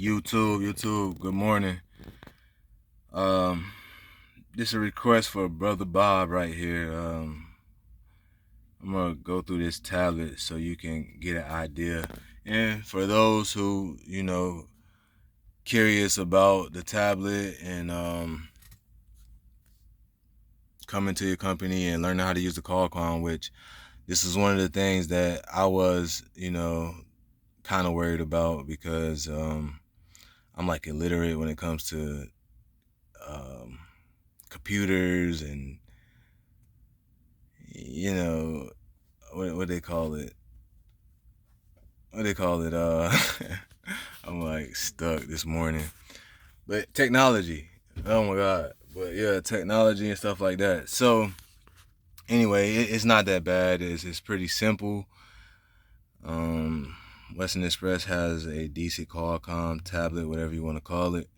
YouTube, good morning. Um, this is a request for Brother Bob right here. I'm gonna go through this tablet so you can get an idea. And for those who, curious about the tablet and coming to your company and learning how to use the Qualcomm, which this is one of the things that I was, kind of worried about because I'm like illiterate when it comes to um, computers and what they call it. What they call it? I'm like stuck this morning. But technology. Oh my god. But yeah, technology and stuff like that. So anyway, it's not that bad. It's pretty simple. Um, Western Express has a decent Qualcomm tablet, whatever you want to call it.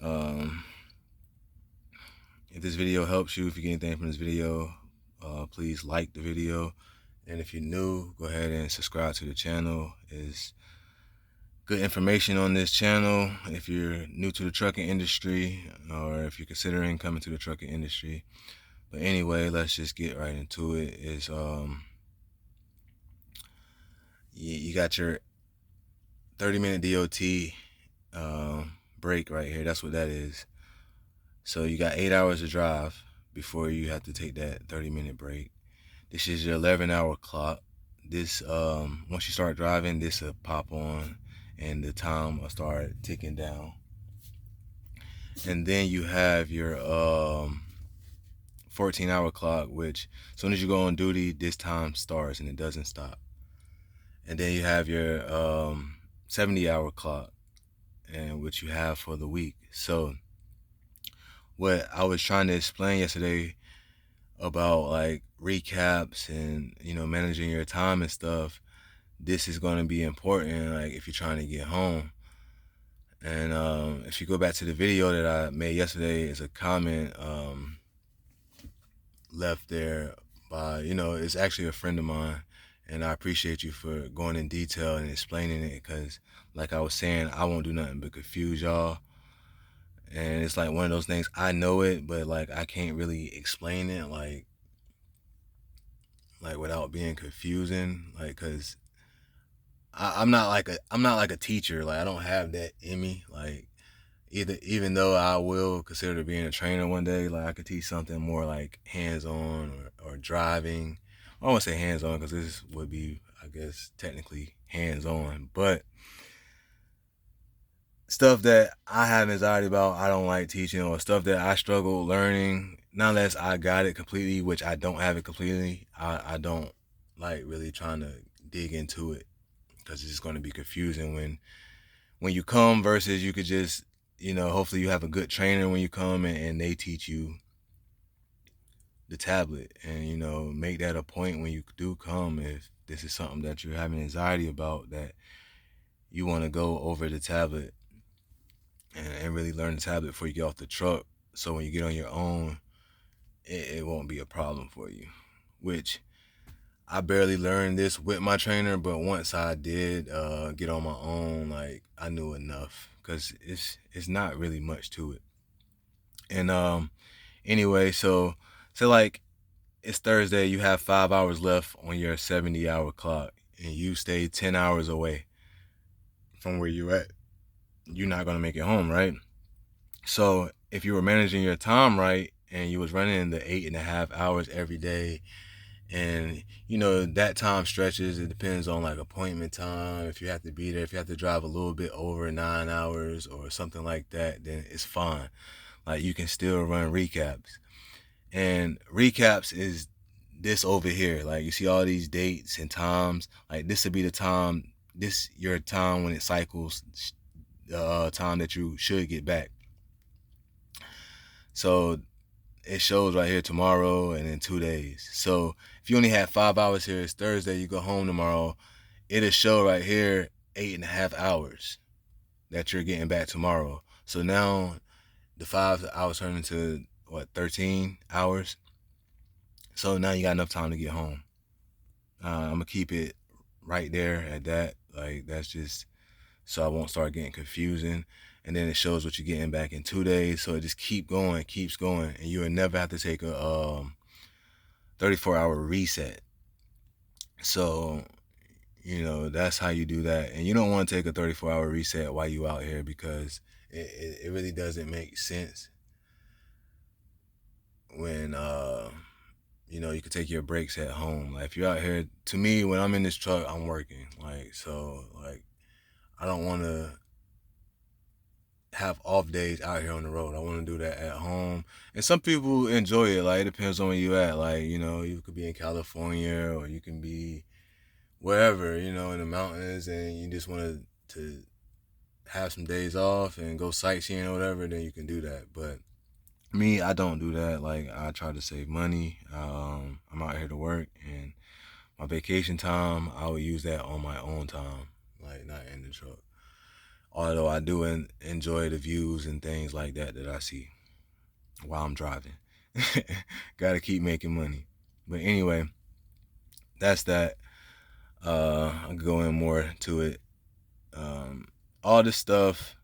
Um, if this video helps you, if you get anything from this video, please like the video. And if you're new, go ahead and subscribe to the channel. It's good information on this channel if you're new to the trucking industry or if you're considering coming to the trucking industry. But anyway, let's just get right into it. You got your 30-minute DOT break right here. That's what that is. So you got 8 hours to drive before you have to take that 30-minute break. This is your 11-hour clock. This once you start driving, this will pop on and the time will start ticking down. And then you have your 14-hour clock, which as soon as you go on duty, this time starts and it doesn't stop. And then you have your 70-hour clock, and which you have for the week. So what I was trying to explain yesterday about like recaps and managing your time and stuff, this is going to be important like if you're trying to get home. And if you go back to the video that I made yesterday, it's a comment left there by, it's actually a friend of mine. And I appreciate you for going in detail and explaining it because, like I was saying, I won't do nothing but confuse y'all. And it's like one of those things, I know it, but like I can't really explain it like without being confusing. Like, cause I'm not like a teacher. Like I don't have that in me. Like even though I will consider being a trainer one day, like I could teach something more like hands-on or driving. I don't want to say hands-on because this would be, I guess, technically hands-on, but stuff that I have anxiety about, I don't like teaching, or stuff that I struggle learning, not unless I got it completely, which I don't have it completely. I don't like really trying to dig into it because it's just going to be confusing when you come versus you could just, hopefully you have a good trainer when you come and they teach you the tablet and, make that a point when you do come. If this is something that you're having anxiety about, that you want to go over the tablet and really learn the tablet before you get off the truck. So when you get on your own, it won't be a problem for you, which I barely learned this with my trainer, but once I did get on my own, like I knew enough because it's not really much to it. And anyway, so like it's Thursday, you have 5 hours left on your 70-hour clock, and you stay 10 hours away from where you at. You're not gonna make it home, right? So if you were managing your time right and you was running the 8.5 hours every day, and that time stretches, it depends on like appointment time, if you have to be there, if you have to drive a little bit over 9 hours or something like that, then it's fine. Like you can still run recaps, and recaps is this over here. Like you see all these dates and times, like this would be the time, this your time when it cycles, the time that you should get back. So it shows right here tomorrow and in 2 days. So if you only had 5 hours here, it's Thursday, you go home tomorrow, it'll show right here 8.5 hours that you're getting back tomorrow. So now the 5 hours turn into what, 13 hours. So now you got enough time to get home. I'm gonna keep it right there at that. Like that's just so I won't start getting confusing. And then it shows what you're getting back in 2 days. So it just keeps going, and you will never have to take a 34-hour reset. So that's how you do that. And you don't want to take a 34-hour reset while you out here, because it really doesn't make sense when you could take your breaks at home. Like if you're out here, to me, when I'm in this truck, I'm working. Like so, like I don't want to have off days out here on the road. I want to do that at home. And some people enjoy it. Like it depends on where you at. Like you could be in California, or you can be wherever, in the mountains, and you just want to have some days off and go sightseeing or whatever. Then you can do that. But me, I don't do that. Like I try to save money. I'm out here to work, and my vacation time, I would use that on my own time, like not in the truck. Although I do enjoy the views and things like that I see while I'm driving. Got to keep making money. But anyway, that's that. I'll go in more to it. All this stuff,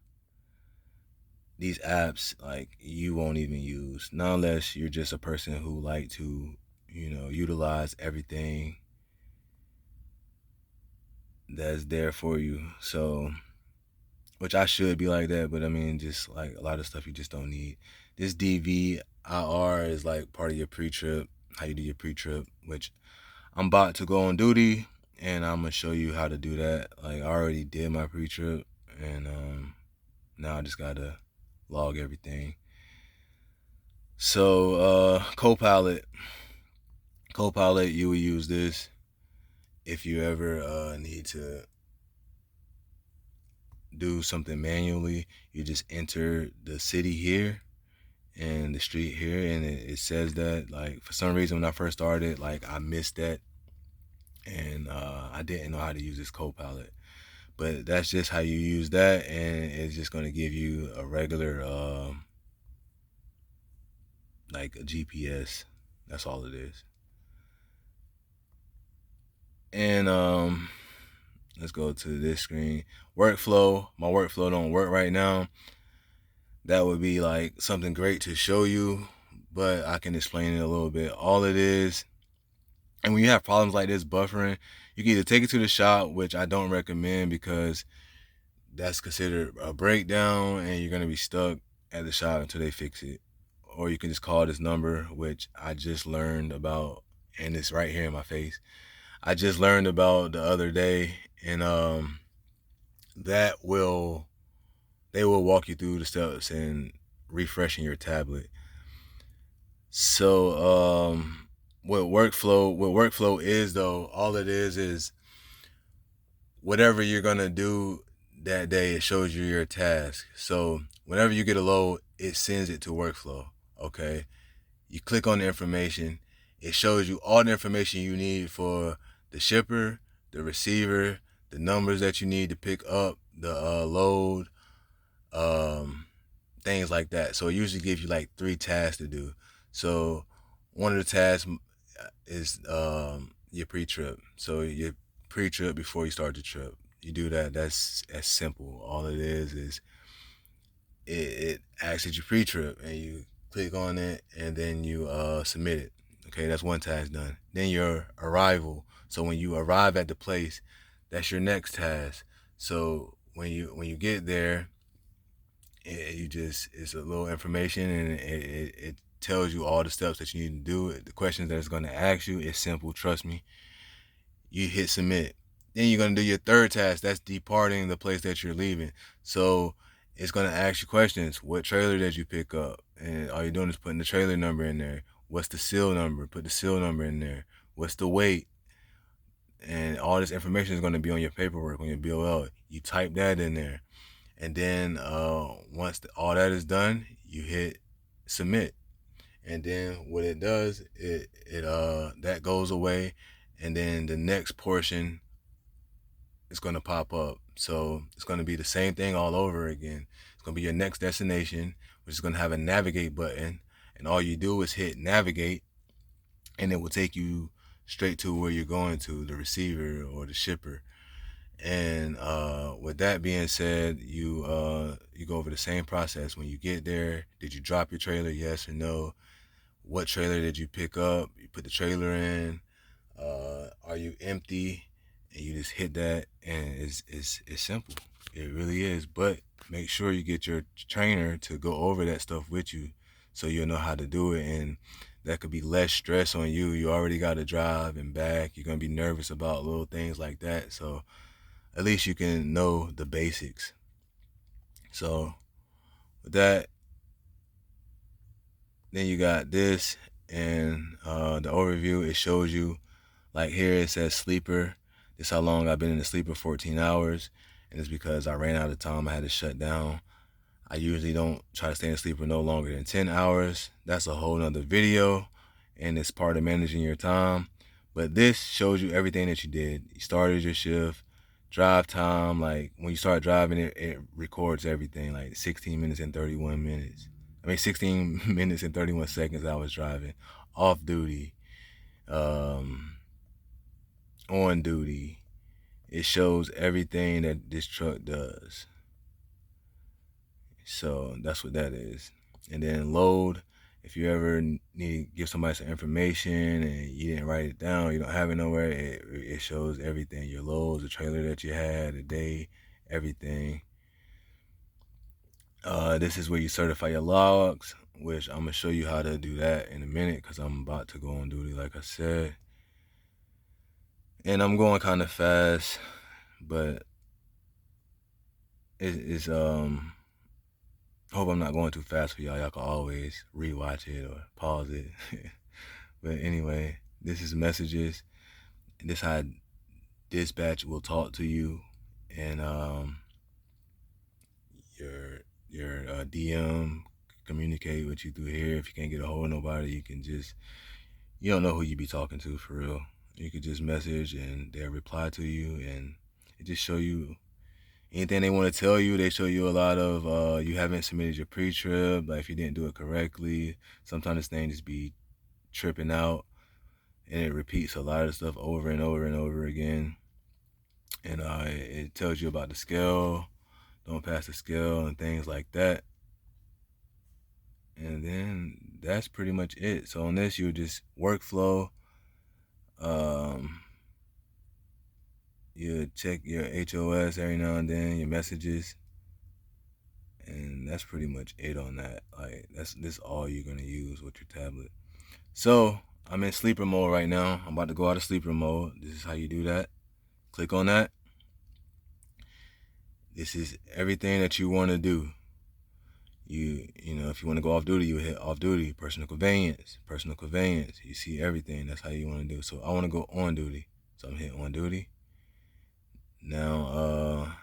these apps, like you won't even use, not unless you're just a person who like to, utilize everything that's there for you. So, which I should be like that, but I mean, just like a lot of stuff you just don't need. This DVIR is like part of your pre-trip, how you do your pre-trip, which I'm about to go on duty, and I'm gonna show you how to do that. Like I already did my pre-trip, and now I just gotta log everything. So Copilot, you will use this if you ever need to do something manually. You just enter the city here and the street here, and it says that. Like for some reason when I first started, like I missed that, and I didn't know how to use this Copilot. But that's just how you use that, and it's just going to give you a regular like a GPS. That's all it is. And let's go to this screen. Workflow. My workflow don't work right now. That would be like something great to show you, but I can explain it a little bit. All it is, and when you have problems like this buffering, you can either take it to the shop, which I don't recommend because that's considered a breakdown and you're going to be stuck at the shop until they fix it. Or you can just call this number, which I just learned about, and it's right here in my face. I just learned about the other day, and that will they will walk you through the steps and refreshing your tablet. So what workflow is, though, all it is whatever you're gonna do that day, it shows you your task. So whenever you get a load, it sends it to workflow. Okay. You click on the information, it shows you all the information you need for the shipper, the receiver, the numbers that you need to pick up the load, um, things like that. So it usually gives you like 3 tasks to do. So one of the tasks is your pre-trip. So your pre-trip before you start the trip, you do that. That's as simple. All it is it asks that you pre-trip, and you click on it, and then you submit it. Okay, that's one task done. Then your arrival. So when you arrive at the place, that's your next task. So when you get there, it's a little information, and it tells you all the steps that you need to do. The questions that it's going to ask you, it's simple. Trust me. You hit submit. Then you're going to do your third task. That's departing the place that you're leaving. So it's going to ask you questions. What trailer did you pick up? And all you're doing is putting the trailer number in there. What's the seal number? Put the seal number in there. What's the weight? And all this information is going to be on your paperwork, on your BOL. You type that in there. And then once all that is done, you hit submit. And then what it does, it that goes away, and then the next portion is going to pop up. So it's going to be the same thing all over again. It's going to be your next destination, which is going to have a navigate button, and all you do is hit navigate, and it will take you straight to where you're going to, the receiver or the shipper. And with that being said, you go over the same process. When you get there, did you drop your trailer? Yes or no? What trailer did you pick up? You put the trailer in. Are you empty? And you just hit that, and it's simple. It really is. But make sure you get your trainer to go over that stuff with you, so you'll know how to do it, and that could be less stress on you. You already got to drive and back. You're gonna be nervous about little things like that. So at least you can know the basics. So with that, then you got this, and the overview. It shows you, like here it says sleeper. This how long I've been in the sleeper, 14 hours. And it's because I ran out of time. I had to shut down. I usually don't try to stay in the sleeper no longer than 10 hours. That's a whole nother video. And it's part of managing your time. But this shows you everything that you did. You started your shift, drive time. Like when you start driving, it records everything, like 16 minutes and 31 minutes. 16 minutes and 31 seconds I was driving. Off duty. Um, on duty. It shows everything that this truck does. So that's what that is. And then load. If you ever need to give somebody some information and you didn't write it down, you don't have it nowhere, it shows everything. Your loads, the trailer that you had, the day, everything. This is where you certify your logs, which I'm going to show you how to do that in a minute because I'm about to go on duty, like I said. And I'm going kind of fast, but it's I hope I'm not going too fast for y'all. Y'all can always rewatch it or pause it. But anyway, this is messages. This how dispatch will talk to you, and your DM communicate with you through here. If you can't get a hold of nobody, you don't know who you be talking to for real. You could just message and they'll reply to you, and it just show you anything they want to tell you. They show you a lot of you haven't submitted your pre-trip, like if you didn't do it correctly. Sometimes this thing just be tripping out, and it repeats a lot of stuff over and over and over again. And it tells you about the scale, don't pass the scale, and things like that. And then that's pretty much it. So on this, you just workflow. Um, you check your HOS every now and then, your messages, and that's pretty much it on that. Like this all you're gonna use with your tablet. So I'm in sleeper mode right now. I'm about to go out of sleeper mode. This is how you do that. Click on that. This is everything that you want to do. You know, if you want to go off duty, you hit off duty, personal conveyance. You see everything. That's how you want to do. So I want to go on duty. So I'm hitting on duty. Now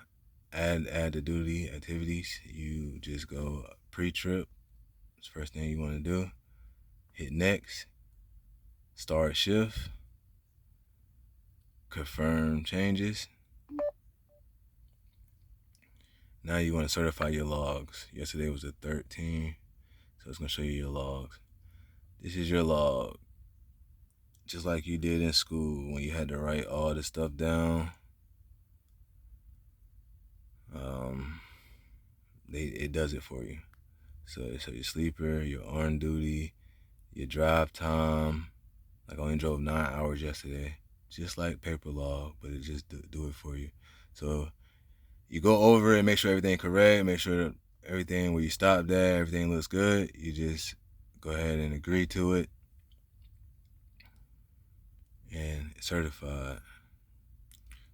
add the duty activities. You just go pre-trip. That's the first thing you want to do. Hit next. Start shift. Confirm changes. Now you want to certify your logs. Yesterday was the 13th, so it's going to show you your logs. This is your log. Just like you did in school when you had to write all the stuff down. It does it for you. So your sleeper, your on duty, your drive time. Like I only drove 9 hours yesterday, just like paper log, but it just do it for you. So you go over it, make sure everything correct, make sure everything where you stopped at, everything looks good. You just go ahead and agree to it, and it's certified.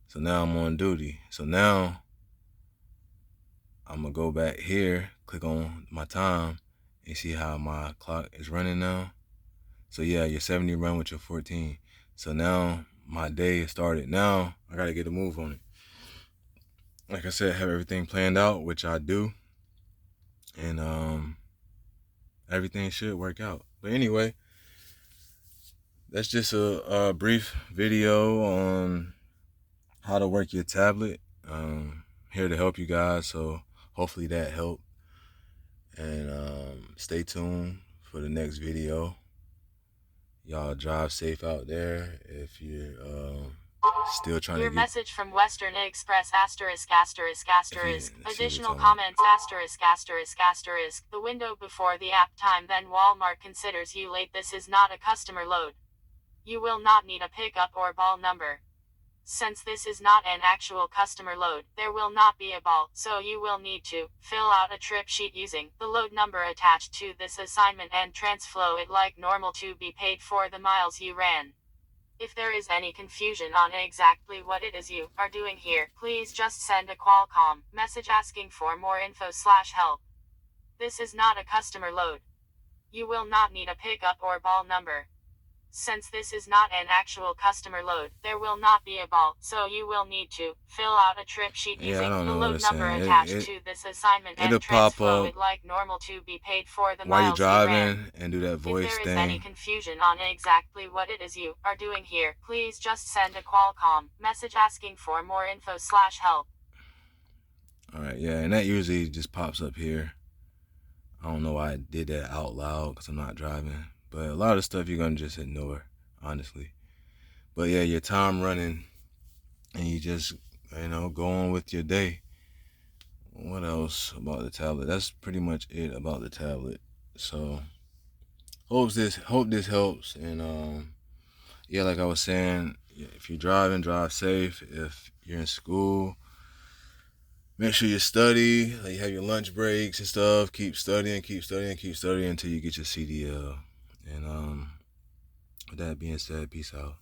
So now I'm on duty. So now I'm gonna go back here, click on my time, and see how my clock is running now. So yeah, your 70 run with your 14. So now my day is started. Now I gotta get a move on it. Like I said, have everything planned out, which I do, and everything should work out. But anyway, that's just a brief video on how to work your tablet. Here to help you guys, so hopefully that helped. And stay tuned for the next video. Y'all drive safe out there. If you Still trying to Your get. message from Western Express asterisk asterisk If you asterisk. see what you're Additional talking about. comments asterisk asterisk asterisk. The window before the app time, then Walmart considers you late. This is not a customer load. You will not need a pickup or ball number. Since this is not an actual customer load, there will not be a ball, so you will need to fill out a trip sheet using the load number attached to this assignment and transflow it like normal to be paid for the miles you ran. If there is any confusion on exactly what it is you are doing here, please just send a Qualcomm message asking for more info/help. This is not a customer load. You will not need a pickup or ball number. Since this is not an actual customer load, there will not be a ball, so you will need to fill out a trip sheet Yeah, I using don't the know what load it's number saying. attached to this assignment It'll and pop transflow up it like normal to be paid for the while you're miles you ran. driving and do that If voice there is any thing. confusion on exactly what it is you are doing here, please just send a Qualcomm message asking for more info/help. All right, yeah, and that usually just pops up here. I don't know why I did that out loud because I'm not driving, but a lot of stuff you're gonna just ignore, honestly. But yeah, your time running, and you just go on with your day. What else about the tablet? That's pretty much it about the tablet. So hope this helps, and yeah, like I was saying, if you're driving, drive safe. If you're in school, make sure you study. Like you have your lunch breaks and stuff. Keep studying, keep studying, keep studying until you get your CDL. And with that being said, peace out.